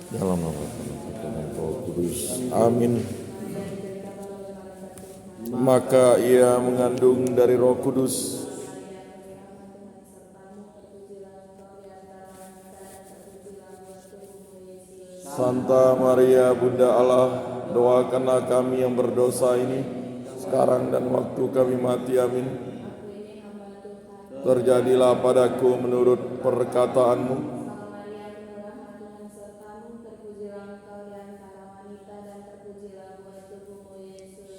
Dalam nama Bapa dan Roh Kudus. Amin. Maka ia mengandung dari Roh Kudus. Santa Maria Bunda Allah, doakanlah kami yang berdosa ini sekarang dan waktu kami mati. Amin. Terjadilah padaku menurut perkataanmu.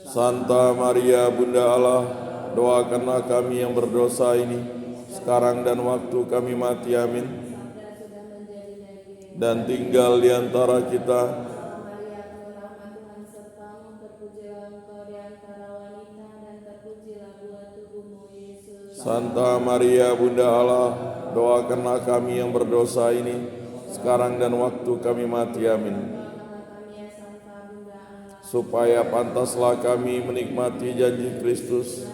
Santa Maria Bunda Allah, doakanlah kami yang berdosa ini sekarang dan waktu kami mati. Amin. Dan tinggal di antara kita Santa Maria Bunda Allah, doakanlah kami yang berdosa ini sekarang dan waktu kami mati. Amin. Supaya pantaslah kami menikmati janji Kristus.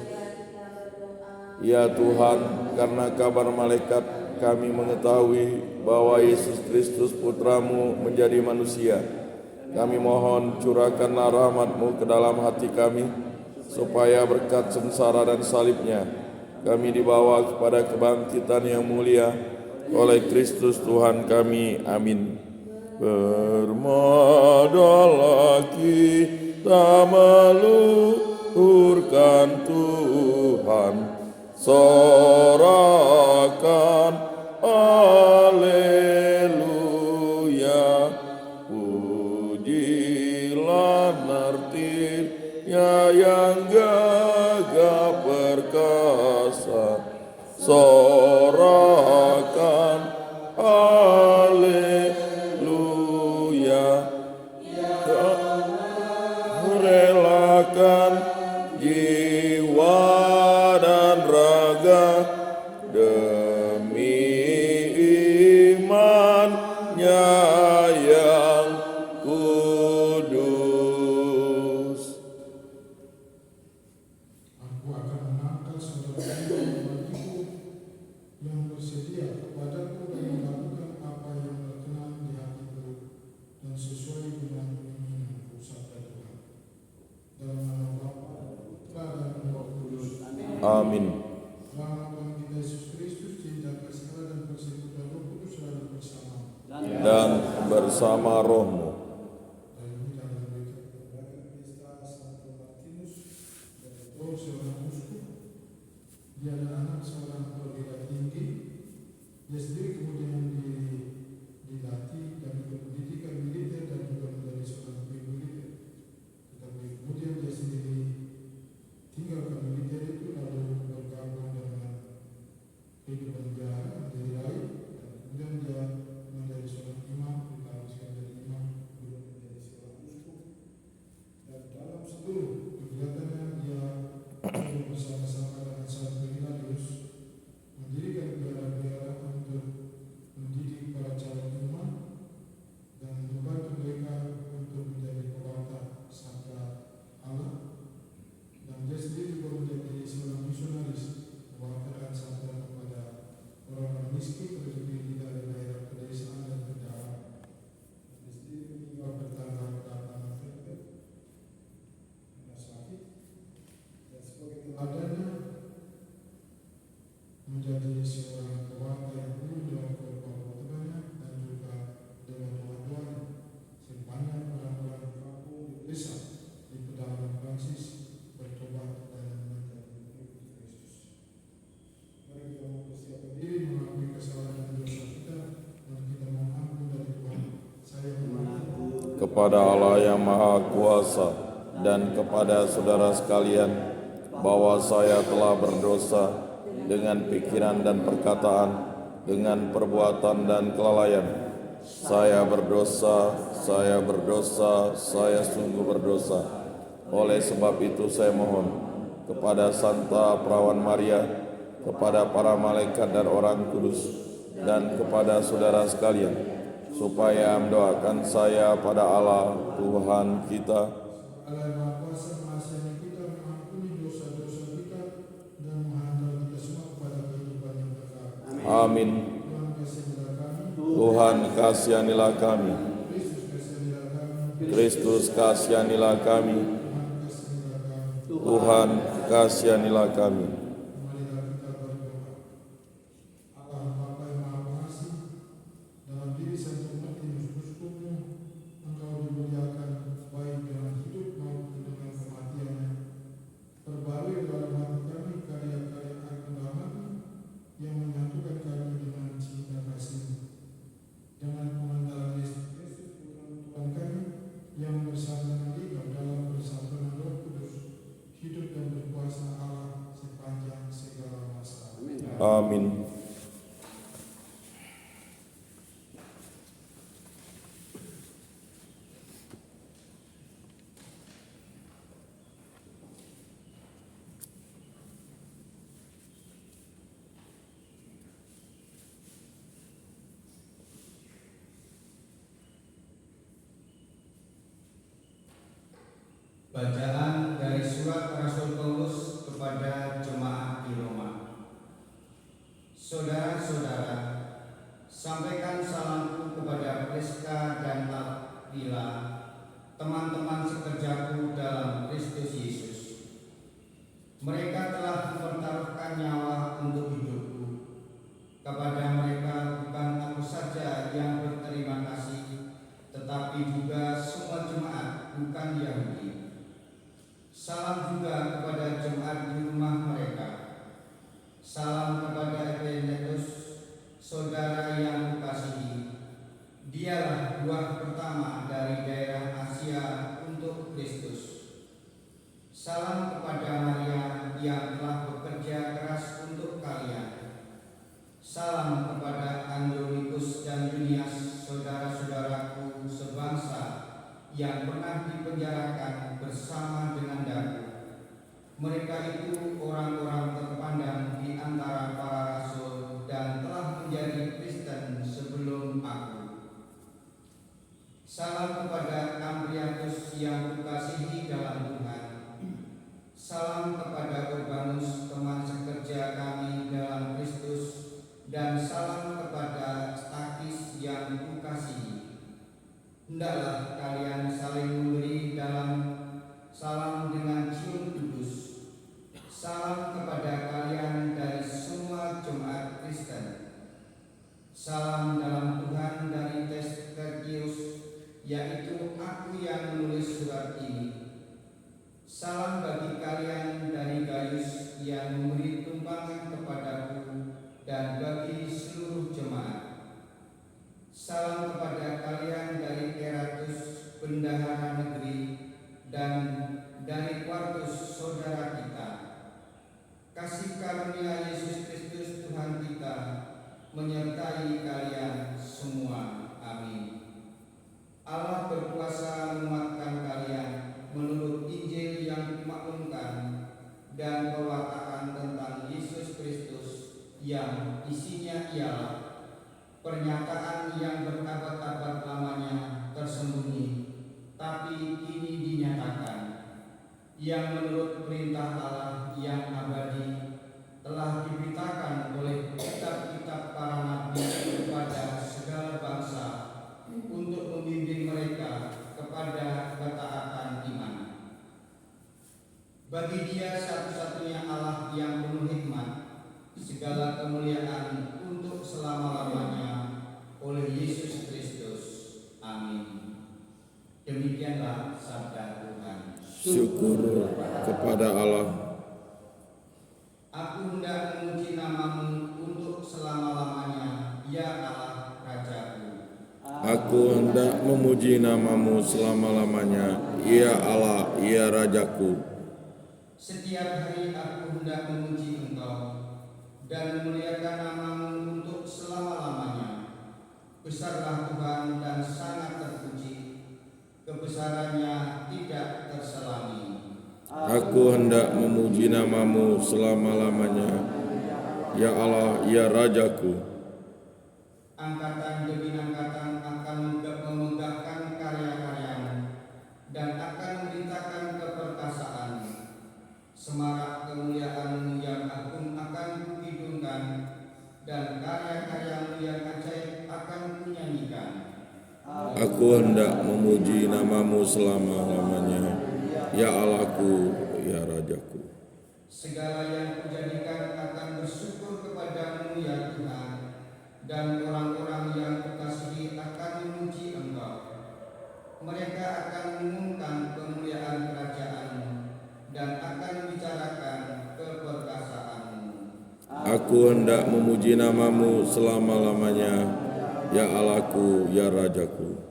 Ya Tuhan, karena kabar malaikat kami mengetahui bahwa Yesus Kristus Putramu menjadi manusia. Kami mohon curahkanlah rahmat-Mu ke dalam hati kami, supaya berkat sengsara dan salibnya kami dibawa kepada kebangkitan yang mulia oleh Kristus Tuhan kami. Amin. Bermodalah kita meluhurkan Tuhan, sorakan haleluya, pujilah nartinya yang gagah perkasa, sorakan haleluya. Relakan jiwa dan raga demi imannya yang kudus. Aku akan mengangkat saudara-saudaraku yang bersedia kepadaku dan melakukan apa yang berkenan di hatiku dan sesuai dengan keinginanku, sabda Tuhan. Dalam nama Bapa, Putra dan Roh Kudus. Amin. Dalam nama kita Yesus Kristus, cinta kasih Allah dan persekutuan Roh Kudus selalu bersama Dan bersama rohmu. dan dalam berkat pesta Santo Martinus dan Paul seorang uskup. Dia adalah anak seorang perwira tinggi. Dia sendiri kemudian dilatih dan ikut pendidikan militer dan juga menjadi seorang militer. Tetapi kemudian dia sendiri tinggalkan militer itu lalu bergabung dengan kehidupan jahara menjadi raih, dan kemudian dia menjadi seorang imam, diharuskan menjadi imam, belum menjadi seorang uskup. Dan dalam seluruh kegiatannya dia bersama-sama dengan Santo Hilarius mendirikan biara-biara untuk mendidik para calon imam dan membantu mereka untuk menjadi pewarta sabda Allah. Dan dia sendiri juga menjadi seorang misionaris, mewartakan sabda kepada orang-orang miskin, terlebih di daerah pedesaan dan pedalaman. Dia sendiri meninggal bertanggal 8 November karena sakit, dan sebagai teladannya menjadi seorang pewarta yang penuh dengan khotbah-khotbahnya dan juga dengan doa-doanya. Sebanyak orang-orang di kampung, di desa, di pedalaman Prancis bertobat dan menjadi pengikut Kristus. Mari kita mempersiapkan diri mengakui kesalahan dan dosa kita, dan kita mohon ampun dari Tuhan. Saya mengaku Kepada Allah yang Maha Kuasa dan kepada saudara sekalian, bahwa saya telah berdosa dengan pikiran dan perkataan, dengan perbuatan dan kelalaian. Saya berdosa, saya berdosa, saya sungguh berdosa. Oleh sebab itu saya mohon kepada Santa Perawan Maria, kepada para malaikat dan orang kudus, dan kepada saudara sekalian, supaya mendoakan saya pada Allah Tuhan kita. Allah yang Maha Kuasa mengasihani kita, mengampuni dosa-dosa kita, dan menghantar kita semua kepada kehidupan yang kekal. Amin. Tuhan kasihanilah kami. Tuhan kasihanilah kami. Kristus Kristus kasihanilah kami. Tuhan kasihanilah kami. Marilah kita berdoa. Allah Bapa yang Maha Pengasih, dalam diri Santo Martinus Uskup-Mu, Engkau dimuliakan baik dengan hidup maupun dengan kematiannya. Perbarui dalam hati kami karya-karya agung rahmat-Mu yang menyatukan kami dengan cinta kasih-Mu. Dengan pengantaran Yesus Kristus Tuhan kami yang bersama dengan dalam persatuan Roh Kudus, hidup dan berkuasa Allah sepanjang segala masa. Amin. Bacaan dari surat Rasul Paulus kepada jemaat di Roma. Saudara-saudara, sampaikan salamku kepada Priska dan Aquila, teman-teman sekerjaku dalam Kristus Yesus. Mereka telah mempertaruhkan nyawa untuk hidupku. Kepada mereka bukan aku saja yang berterima kasih, tetapi juga semua jemaat bukan Yahudi. Salam juga kepada jemaat di rumah mereka. Salam kepada Epenetus, saudara yang kukasihi. Dialah buah pertama dari daerah Asia untuk Kristus. Salam kepada Maria yang telah bekerja keras untuk kalian. Salam kepada Andronicus dan Junias, saudara-saudaraku sebangsa yang pernah dipenjarakan bersama dengan daku. Mereka itu orang-orang terpandang di antara para rasul dan telah menjadi Kristen sebelum aku. Salam kepada Ampliatus yang kukasihi dalam Tuhan. Salam kepada Urbanus, teman sekerja kami dalam Kristus, dan salam kepada Stakis yang kukasihi. Hendaklah kalian saling memberi dalam salam dengan cium kudus. Salam kepada kalian dari semua jemaat Kristen. Salam dalam Tuhan dari Tertius, yaitu aku yang menulis surat ini. Salam bagi kalian dari Gaius yang memberi tumpangan kepadaku dan bagi seluruh jemaat. Salam kepada kalian dari Keratus, bendahara negeri, dan dari Quartus, saudara kita. Kasih karunia Yesus Kristus Tuhan kita menyertai kalian semua. Amin. Allah berkuasa menguatkan kalian menurut Injil yang dimaklumkan dan pewartaan tentang Yesus Kristus yang isinya ialah pernyataan yang berabad-abad lamanya tersembunyi, tapi kini dinyatakan, yang menurut perintah Allah yang abadi telah diberitakan oleh kitab-kitab para nabi kepada segala bangsa untuk membimbing mereka kepada ketaatan iman. Bagi Dia satu-satunya Allah yang penuh hikmat, segala kemuliaan untuk selama-lamanya oleh Yesus Kristus. Amin. Demikianlah sabda Tuhan. Syukur kepada Allah. Aku hendak memuji namamu untuk selama-lamanya, ya Allah Rajaku. Aku hendak memuji namamu selama-lamanya, ya Allah, ya Rajaku. Setiap hari aku hendak memuji Engkau dan memuliakan namamu untuk selama-lamanya. Besarlah Tuhan dan sangat terpuji, kebesarannya tidak terselami. Aku hendak memuji namamu selama-lamanya, ya Allah, ya Rajaku. Angkatan demi angkatan akan memegahkan karya-karyamu dan akan memberitakan keperkasaanmu. Semarak kemuliaanmu yang agung akan kuhidungkan, dan karya-karyamu yang ajaib akan kunyanyikan. Aku hendak memuji namamu selama-lamanya, ya Allahku, ya Rajaku. Segala yang kujadikan akan bersyukur kepadamu ya Tuhan, dan orang-orang yang kukasihi akan memuji Engkau. Mereka akan mengumumkan kemuliaan kerajaan-Mu dan akan membicarakan keperkasaanmu. Aku hendak memuji namamu selama-lamanya, ya Allahku, ya Rajaku.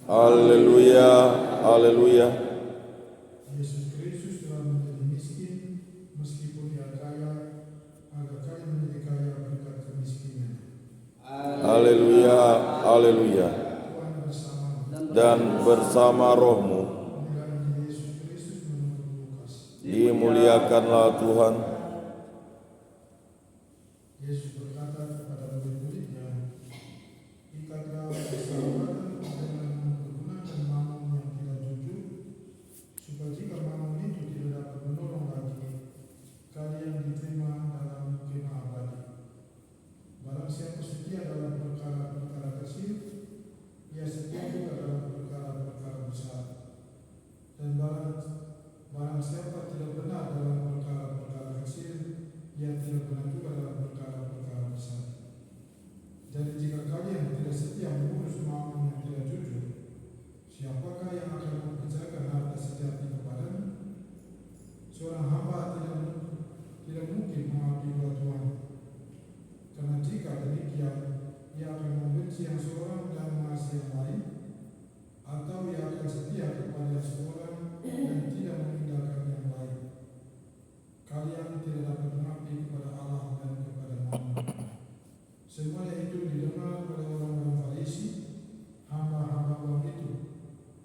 Haleluya, haleluya. Yesus Kristus telah menjadi miskin meskipun Dia kaya, agar kami menjadi kaya berkat kemiskinan. Haleluya, haleluya. Tuhan bersamamu. Dan bersama rohmu, Inilah Injil Yesus Kristus menurut Lukas. dimuliakanlah Tuhan. Yesus berkata kepada murid-muridnya, ikatlah persahabatan dengan menggunakan mamon yang tidak jujur, supaya jika mamon itu tidak dapat menolong lagi, kalian diterima dalam kemah abadi. Barang siapa setia dalam perkara-perkara kecil, ia setia juga dalam perkara-perkara besar. Dan barang siapa tidak benar dalam perkara-perkara kecil, ia tidak benar juga dalam perkara-perkara besar. Jadi jika kalian tidak setia mengurus mamon yang tidak jujur, siapakah yang akan mempercayakan harta sejati kepadamu? Seorang hamba tidak mungkin mengabdi dua tuan. Karena jika demikian, ia akan membenci yang seorang dan mengasihi yang lain, atau ia akan setia kepada seorang dan tidak meninggalkan yang lain. Kalian tidak dapat mengabdi kepada Allah dan kepada mamon. Semuanya itu didengar oleh orang-orang Farisi, hamba-hamba uang itu,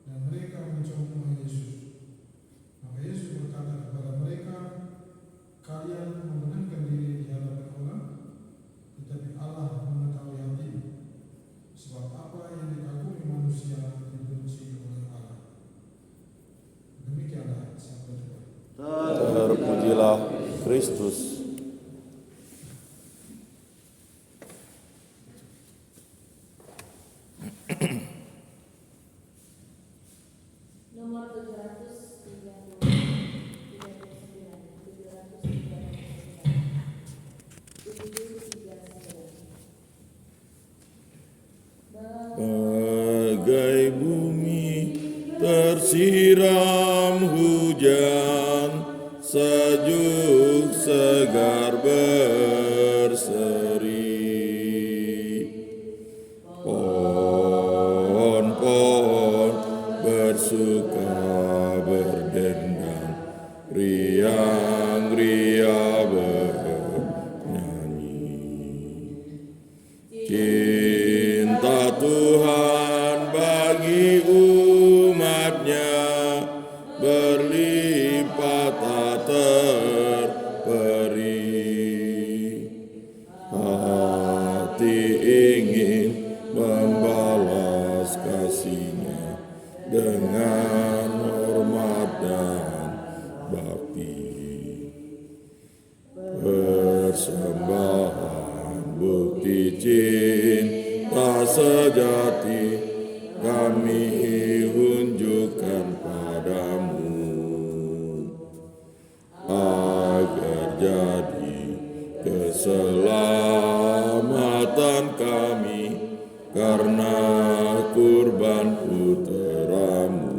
dan mereka mencongkong Yesus. Maka Yesus berkata kepada mereka, kalian membenarkan diri di hadapan orang, tetapi Allah mengetahui hati. Sebab apa yang dikagumi manusia dibenci oleh Allah. Demikianlah sabda Tuhan. Terpujilah Kristus. Nomor 739. Bagai bumi tersiram hujan, sejuk segar berseri. Pohon-pohon bersuka berdendang, riang-riang bernyanyi. Cinta Tuhan bagi umatnya berlimpah tak terperi. Hati ingin membalas kasihnya dengan hormat dan bakti. Persembahan bukti cinta sejati kami unjukkan padamu, agar jadi keselamatan kami karena kurban putramu.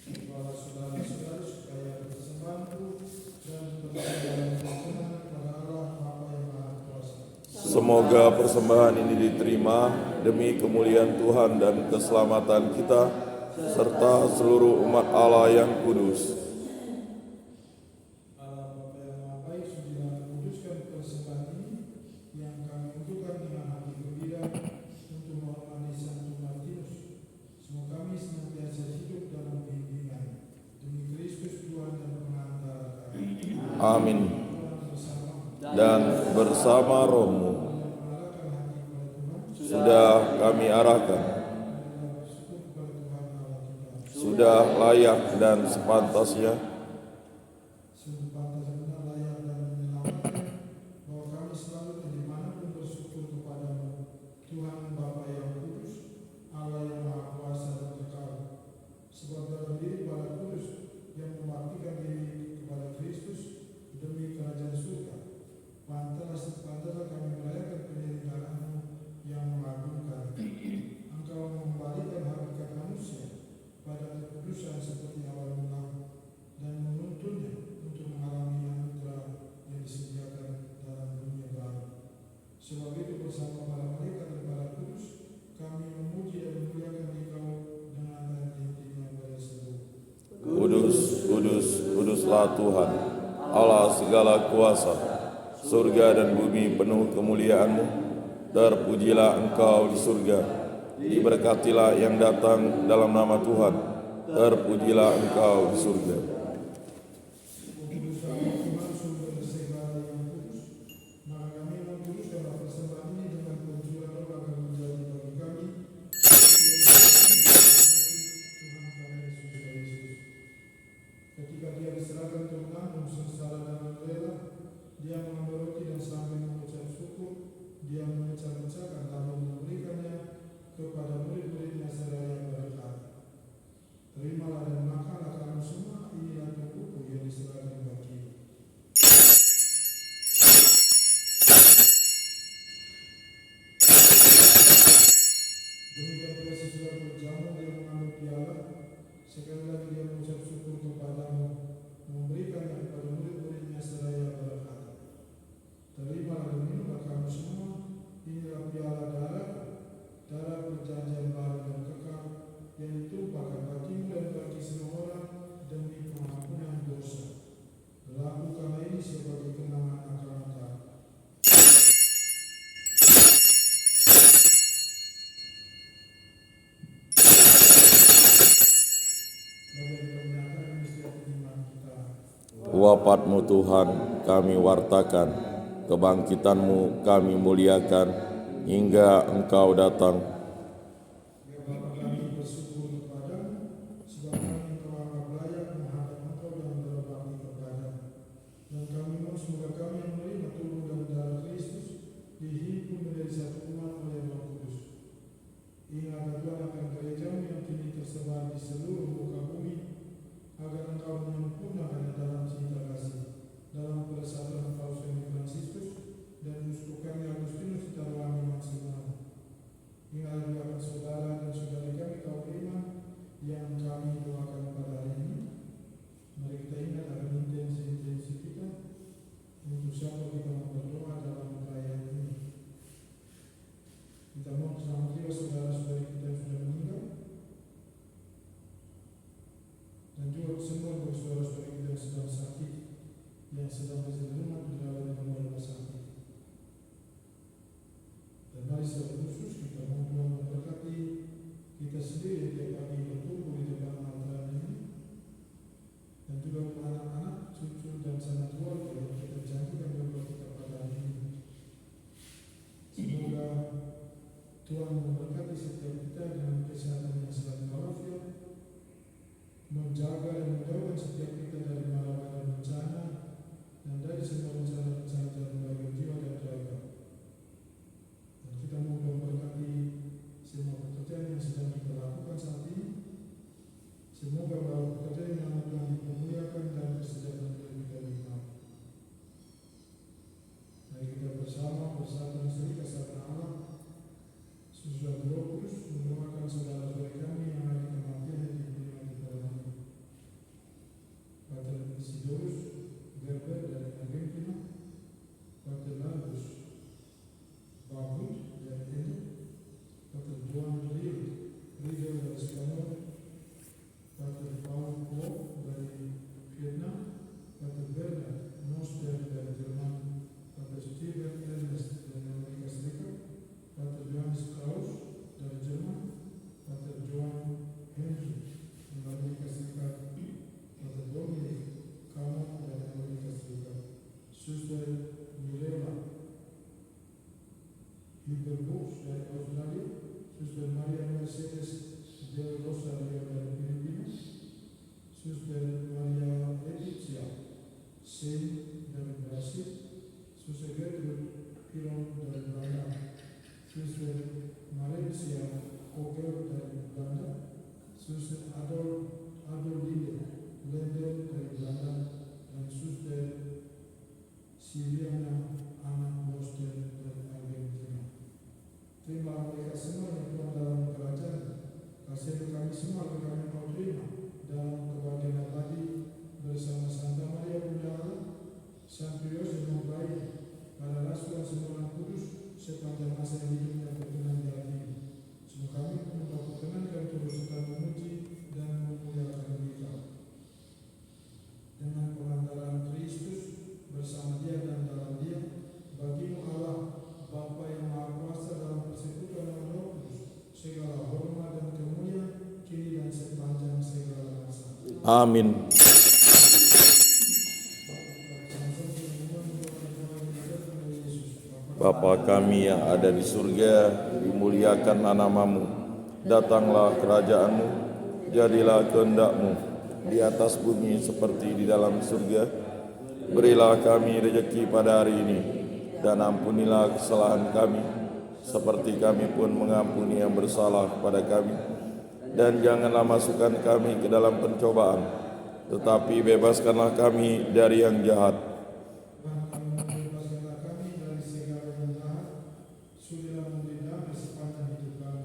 Kepada saudara-saudara supaya persembahanku dan persembahan kepada Allah Bapa yang Maha Kuasa. Semoga persembahan ini diterima demi kemuliaan Tuhan dan keselamatan kita, serta seluruh umat Allah yang kudus. Allah Bapa yang Maha Baik, sudilah kuduskan persembahan ini yang kami untukkan dengan hati gembira untuk menghormati Santo Martinus. Semoga kami senantiasa hidup dalam bimbingan demi Kristus Tuhan dan pengantara kami. Amin. Dan bersama rohmu sudah kami arahkan, sudah layak dan sepantasnya sungguh pantas benar layak dan menyenangkan bahwa kami selalu dan dimanapun bersyukur kepadamu, Tuhan Bapa yang kudus, Allah yang maha kuasa dan kekal. Sebab dalam diri para kudus yang membaktikan diri kepada Kristus demi kerajaan surga, pantaslah kami merayakan penyertaanmu yang mengagumkan. Engkau mengembalikan hakikat manusia pada kekudusan seperti awal mula dan menuntunnya untuk mengalami anugerah yang disediakan dalam dunia baru. Sebab itu bersama para malaikat dan para kudus kami memuji dan memuliakan Engkau dengan ayat intinya pada seluruh. Kudus, kudus, kuduslah Tuhan, Allah segala kuasa. Surga dan bumi penuh kemuliaan-Mu. Terpujilah Engkau di surga, diberkatilah yang datang dalam nama Tuhan. Terpujilah Engkau di surga. Kudus Tuhan sumber segala yang kudus, maka kami mengkuduskanlah persembahan ini dengan penjualan roh agar menjadi bagi kami Tuhan pada Yesus. Ketika dia diserahkan ke menanggung sengsara dan rela, dia mengambil roti dan sambil mengucap syukur, dia memecah-mecahkan lalu memberikannya kepada murid-muridnya seraya berkata, terimalah dan makanlah kamu semua, inilah tubuhku yang diserahkan bagimu. Demikian pula sesudah berjamu dia mengambil piala, sekali lagi dia mengucap syukur kepadamu, memberikannya kepada murid-muridnya seraya berkata, terimalah dan minumlah kamu semua, inilah piala darah perjanjian baru dan kekal yang ditumpahkan bagimu dan bagi semua orang demi pengampunan dosa. Lakukanlah ini sebagai kenangan akan kamu. Wafat-Mu Tuhan kami wartakan, kebangkitan-Mu kami muliakan, hingga Engkau datang. Ya Bapa, kami bersyukur kepadamu, sebab kami telah layak menghadap Engkau dan berbakti kepadamu. Dan kami mohon semoga kami yang menerima tubuh dan darah Kristus dihimpun menjadi satu umat oleh Roh Kudus. Ingatlah Tuhan akan gerejamu yang kini tersebar di seluruh muka bumi, agar Engkau menyempurnakannya dalam cinta kasih, dalam persatuan Paus dan Fransiskus dan uskupannya Agustinus Tarwani Maksimal. Ingatlah juga akan saudara dan saudari kami kaum beriman yang kami doakan pada hari ini. Mari kita ingat akan intensi kita untuk siapa kita mau berdoa dalam perayaan ini. Kita mohon selamat jiwa saudara-saudari kita yang sudah meninggal, dan juga semua untuk saudara-saudari kita yang sedang sakit, yang sedang berjumlah dirawat di rumah sakit. Dan mari secara khusus kita mohon Tuhan memberkati kita sendiri tiap pagi bertumbuh di depan altar ini, dan juga untuk anak-anak, cucu dan sanak keluarga yang kita janjikan berdoa kita pada hari ini. Semoga Tuhan memberkati setiap kita dengan kesehatan yang selalu walafiat, menjaga dan menjauhkan setiap kita dari malapetaka bencana dan dari semua rencana-rencana jalan bagi jiwa dan raga. Dan kita mohon memberkati semua pekerjaan yang sedang kita lakukan saat ini. Semoga bahwa pekerjaan yang akan dipermuliakan dan kesejahteraan kita nikmat. Mari kita bersama bersatu dan serikat sarana Allah sesudah Roh Kudus mendoakan saudara-saudari kami yang hari kematian yang diberikan kepada kami. Pater Isidorus Gerber dari Argentina, Pater Largus Babut dari Indo, Pater Juan Rio dari Spanyol, Pater Paul Po dari Vietnam, Pater Bernard Noster dari Jerman, Pater Steven Ernest dari Amerika Serikat, Pater Johannes Kraus dari Jerman, Pater Joan Henry dari Amerika Serikat, Pater Dominic Kamo dari Amerika Serikat. Suster Malaysia Koker dari Belanda, Suster Adolinde Lender dari Belanda, dan Suster Siliana anak Boster dari Argentina. Terima mereka semua yang Tuhan dalam kerajaan. Kasih kami semua yang kami mau terima dalam kebahagiaan abadi bersama Santa Maria Bunda Allah, Santo Yosef yang baik, para rasul dan semua orang kudus sepanjang masa hidupnya berkenan di hati. Semoga kami mendapat perkenankan terus serta memuji dan memuliakan Dia dengan pengantaran Kristus bersama Dia dan dalam Dia. Bagimu Allah Bapa yang Maha Kuasa dalam persekutuan dengan Roh Kudus, segala hormat dan kemuliaan kini dan sepanjang segala masa. Amin. Bapa kami yang ada di surga, dimuliakanlah namamu. Datanglah kerajaanmu, jadilah kehendak-mu di atas bumi seperti di dalam surga. Berilah kami rezeki pada hari ini, dan ampunilah kesalahan kami, seperti kami pun mengampuni yang bersalah kepada kami. Dan janganlah masukkan kami ke dalam pencobaan, tetapi bebaskanlah kami dari yang jahat. Bebaskanlah kami dari segala yang jahat, sudilah memberi damai sepanjang hidup kami.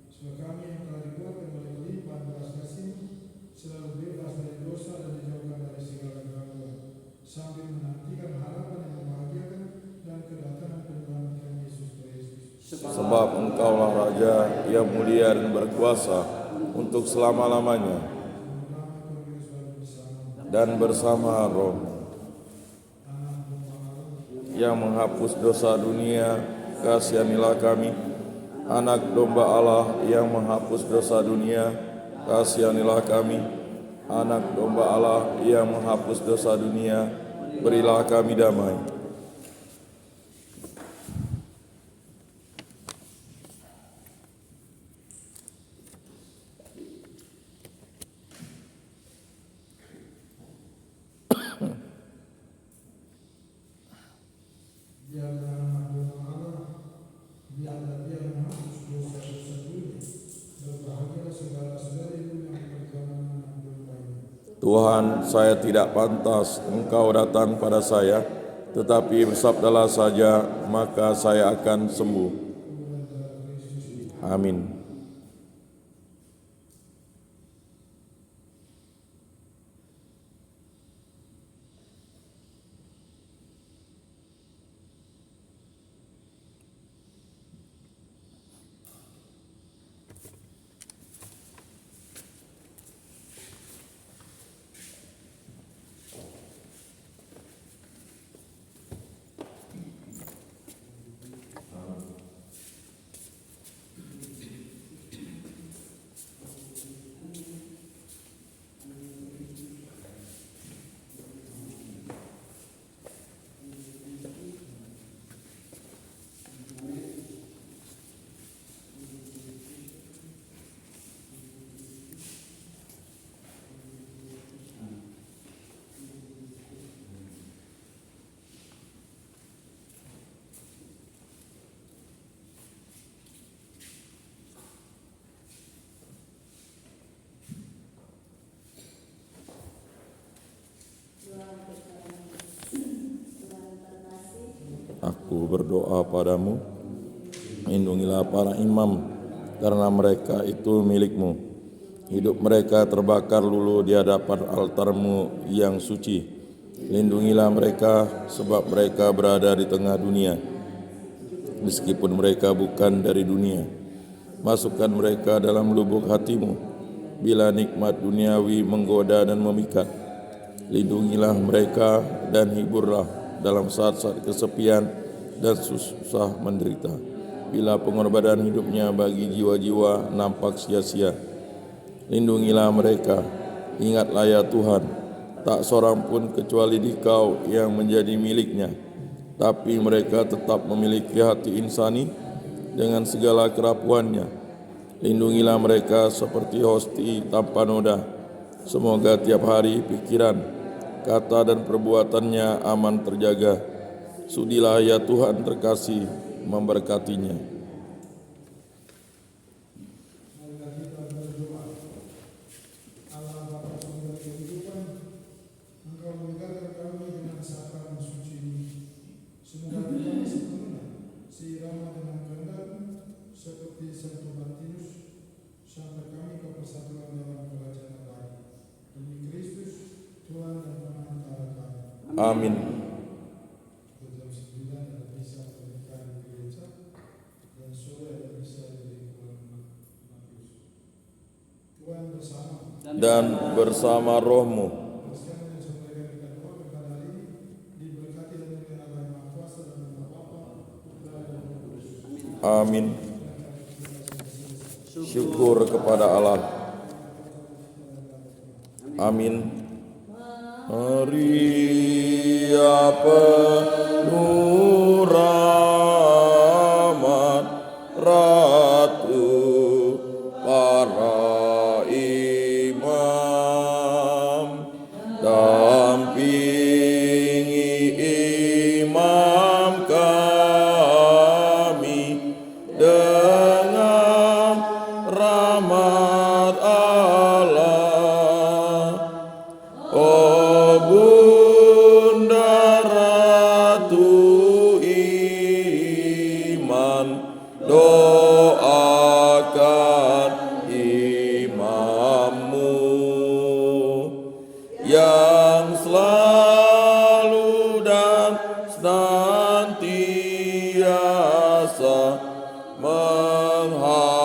Sebab kami yang telah dikuatkan oleh kelimpahan belas kasih-Mu, selalu bebas dari dosa dan dijauhkan dari segala gangguan, sambil menantikan harapan yang membahagiakan dan kedatangan penyelamat kami Yesus Kristus. Sebab Engkaulah Raja yang mulia dan berkuasa untuk selama-lamanya, dan bersama Roh yang menghapus dosa dunia, kasihanilah kami. Anak domba Allah yang menghapus dosa dunia, kasihanilah kami. Anak domba Allah yang menghapus dosa dunia, berilah kami damai. Biarlah anak domba Allah, biarlah Dia menghapus dosa-dosa dunia. Berbahagialah saudara-saudara yang perjalanan anak domba ini. Tuhan, saya tidak pantas Engkau datang pada saya, tetapi bersabdalah saja, maka saya akan sembuh. Amin. Aku berdoa padamu, lindungilah para imam, karena mereka itu milik-Mu. Hidup mereka terbakar lulu di hadapan altar-Mu yang suci. Lindungilah mereka, sebab mereka berada di tengah dunia, meskipun mereka bukan dari dunia. Masukkan mereka dalam lubuk hati-Mu, bila nikmat duniawi menggoda dan memikat. Lindungilah mereka dan hiburlah dalam saat-saat kesepian dan susah menderita, bila pengorbanan hidupnya bagi jiwa-jiwa nampak sia-sia. Lindungilah mereka, ingatlah ya Tuhan, tak seorang pun kecuali Dikau yang menjadi miliknya, tapi mereka tetap memiliki hati insani dengan segala kerapuannya. Lindungilah mereka seperti hosti tanpa noda, semoga tiap hari pikiran, kata dan perbuatannya aman terjaga. Sudilah ya Tuhan terkasih memberkatinya. Amin. Jam 9 ada misa pernikahan di gereja dan sore ada misa di lingkungan Matius. Tuhan bersama Dan bersama rohmu. Persiapan yang sampaikan kita doa pada hari ini diberkati dan oleh Allah yang Maha Kuasa dan Allah Bapa, Putra dan Roh Kudus. Amin. Syukur kepada Allah. Amin. Maria penuh rahmat, Ratu para imam, dampingi imam kami dengan rahmat Allah. Oh Bunda Ratu iman, doakan imammu yang selalu dan senantiasa menghadap